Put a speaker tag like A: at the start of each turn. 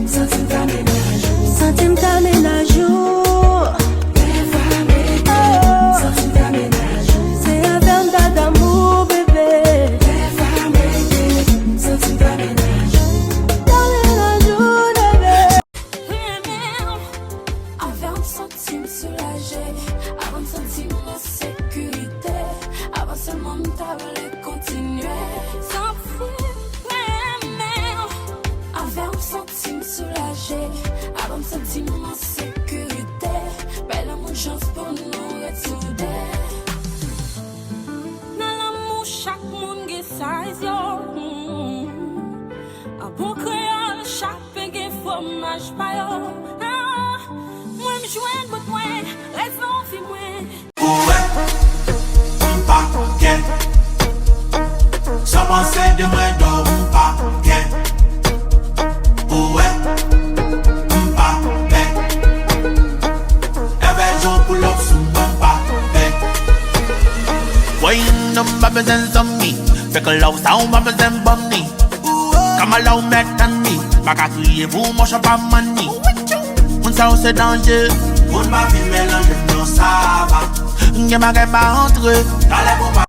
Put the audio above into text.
A: Sentim t'amène à jour. C'est un verre d'amour, bébé. Sentim t'amène à jour, bébé.
B: Avant de sentir soulagé, avant de sentir en sécurité, avant seulement de t'avoir continuer. Avant de sentir soulagé, avant de sentir en sécurité, belle mon chance pour nous retrouver. Dans l'amour, chaque monde a size, yo. A bon créole, chaque pégué fromage, pas yo. Moi, me joindre, but moi, raison, fi moi.
C: Ouais, pas qu'un. Ça pensait de moi, donc pas qu'un. Ouais, pas qu'un. Avec Jean pour l'offre, pas qu'un.
D: Why no represents on me? Fait que love sound represent on me. Come allow me and me. Baka crier vous, moi j'en pas money. On ça c'est danger.
C: On m'a fait mélanger, non ça va.
D: Y'a ma gueule pas entre eux.
C: Allez, bon,